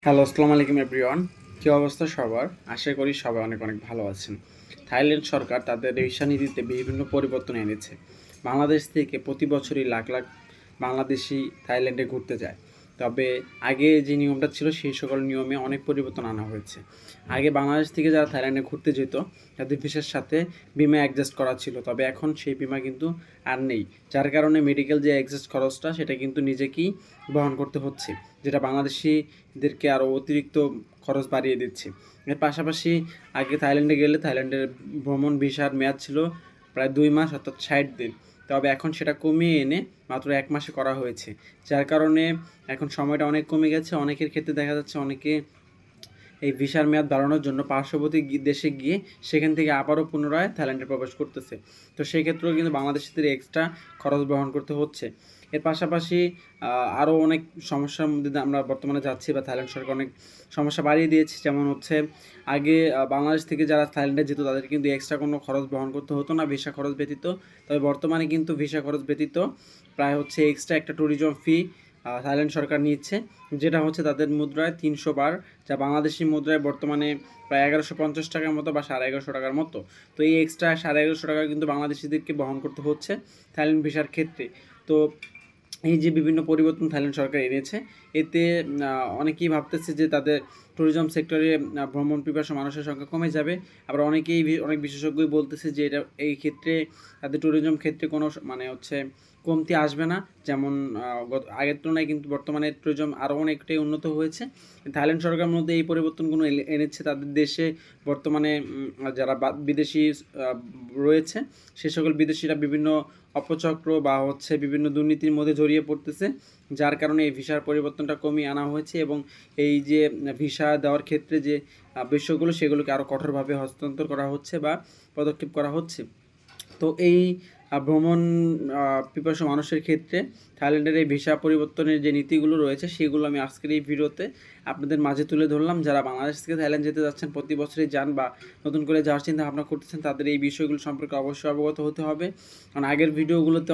Hello, আসসালামু আলাইকুম everyone. কী অবস্থা সবার? আশা করি সবাই অনেক অনেক ভালো আছেন। থাইল্যান্ড সরকার তাদের ভিসা নীতিতে বিভিন্ন পরিবর্তন এনেছে। বাংলাদেশ থেকে প্রতি বছরই লাখ লাখ বাংলাদেশি থাইল্যান্ডে ঘুরতে যায়। তবে আগে যে নিয়মটা ছিল সেই সকল নিয়মে অনেক পরিবর্তন আনা হয়েছে। আগে বাংলাদেশ থেকে যারা থাইল্যান্ডে ঘুরতে যেত তাদের ভিসার সাথে বিমা অ্যাডজাস্ট করা ছিল, তবে এখন সেই বিমা কিন্তু আর নেই। যার কারণে মেডিকেল যে অ্যাডজাস্ট খরচটা সেটা কিন্তু নিজেকেই বহন করতে হচ্ছে, যেটা বাংলাদেশিদেরকে আরও অতিরিক্ত খরচ বাড়িয়ে দিচ্ছে। এর পাশাপাশি আগে থাইল্যান্ডে গেলে থাইল্যান্ডের ভ্রমণ ভিসার মেয়াদ ছিল প্রায় 2 মাস, অর্থাৎ 60 দিন। তবে এখন সেটা কমিয়ে এনে মাত্র 1 মাসে করা হয়েছে, যার কারণে এখন সময়টা অনেক কমে গেছে। অনেকের ক্ষেত্রে দেখা যাচ্ছে অনেকে এই ভিসার মেয়াদ বাড়ানোর জন্য পার্শ্ববর্তী দেশে গিয়ে সেখান থেকে আবারও পুনরায় থাইল্যান্ডে প্রবেশ করতেছে। তো সেই ক্ষেত্রেও কিন্তু বাংলাদেশিদের এক্সট্রা খরচ বহন করতে হচ্ছে। এর পাশাপাশি আরও অনেক সমস্যার মধ্যে দিয়ে আমরা বর্তমানে যাচ্ছি, বা থাইল্যান্ড সরকার অনেক সমস্যা বাড়িয়ে দিয়েছে। যেমন হচ্ছে আগে বাংলাদেশ থেকে যারা থাইল্যান্ডে যেত তাদের কিন্তু এক্সট্রা কোনো খরচ বহন করতে হতো না ভিসা খরচ ব্যতীত। তবে বর্তমানে কিন্তু ভিসা খরচ ব্যতীত প্রায় হচ্ছে এক্সট্রা একটা ট্যুরিজম ফি থাইল্যান্ড সরকার নিচ্ছে, যেটা হচ্ছে তাদের মুদ্রায় 300 বার, যা বাংলাদেশি মুদ্রায় বর্তমানে প্রায় 1150 টাকার মতো বা 1150 টাকার মতো। তো এই এক্সট্রা 1150 টাকা কিন্তু বাংলাদেশিদেরকে বহন করতে হচ্ছে থাইল্যান্ড ভিসার ক্ষেত্রে। তো এই যে বিভিন্ন পরিবর্তন থাইল্যান্ড সরকার এনেছে, এতে অনেকেই ভাবতেছে যে তাদের ট্যুরিজম সেক্টরে ভ্রমণ পিপাসু মানুষের সংখ্যা কমে যাবে। আবার অনেক বিশেষজ্ঞই বলতেছে যে এটা এই ক্ষেত্রে তাদের ট্যুরিজম ক্ষেত্রে কোনো মানে হচ্ছে কমতি আসবে না। যেমন আগের তুলনায় কিন্তু বর্তমানে ট্যুরিজম আরও অনেকটাই উন্নত হয়েছে। থাইল্যান্ড সরকার মূলত এই পরিবর্তনগুলো এনেছে তাদের দেশে। বর্তমানে যারা বিদেশি রয়েছে সে সকল বিদেশিরা বিভিন্ন অপচক্র বা হচ্ছে বিভিন্ন দুর্নীতির মধ্যে জড়িয়ে পড়তেছে, যার কারণে এই ভিসার পরিবর্তনটা কমিয়ে আনা হয়েছে। এবং এই যে ভিসা দেওয়ার ক্ষেত্রে যে বিষয়গুলো সেগুলোকে আরও কঠোরভাবে হস্তান্তর করা হচ্ছে বা পদক্ষেপ করা হচ্ছে। তো এই ভ্রমণ পিপাসু মানুষের ক্ষেত্রে থাইল্যান্ডের এই ভিসা পরিবর্তনের যে নীতিগুলো রয়েছে সেগুলো আমি আজকের এই ভিডিওতে আপনাদের মাঝে তুলে ধরলাম। যারা বাংলাদেশ থেকে থাইল্যান্ড যেতে যাচ্ছেন, প্রতি বছরই যান বা নতুন করে যাওয়ার চিন্তা ভাবনা করতেছেন, তাদের এই বিষয়গুলো সম্পর্কে অবশ্যই অবগত হতে হবে। কারণ আগের ভিডিওগুলোতে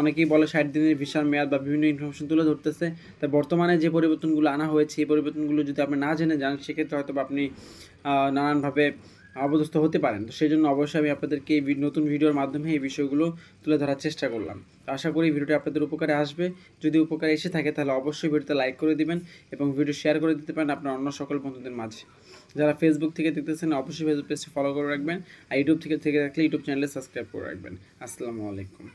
অনেকেই বলে 60 দিনের ভিসার মেয়াদ বা বিভিন্ন ইনফরমেশন তুলে ধরতেছে। তাই বর্তমানে যে পরিবর্তনগুলো আনা হয়েছে এই পরিবর্তনগুলো যদি আপনি না জেনে যান, সেক্ষেত্রে হয়তো আপনি নানানভাবে অবদস্থ হতে পারেন। তো সেই জন্য অবশ্যই আমি আপনাদেরকে এই নতুন ভিডিওর মাধ্যমে এই বিষয়গুলো তুলে ধরার চেষ্টা করলাম। তো আশা করি ভিডিওটি আপনাদের উপকারে আসবে। যদি উপকারে এসে থাকে তাহলে অবশ্যই ভিডিওতে লাইক করে দিবেন এবং ভিডিও শেয়ার করে দিতে পারেন আপনার অন্য সকল বন্ধুদের মাঝে। যারা ফেসবুক থেকে দেখতেছেন অবশ্যই ফেসবুক পেজটি ফলো করে রাখবেন, আর ইউটিউব থেকে থাকলে ইউটিউব চ্যানেলে সাবস্ক্রাইব করে রাখবেন। আসসালামু আলাইকুম।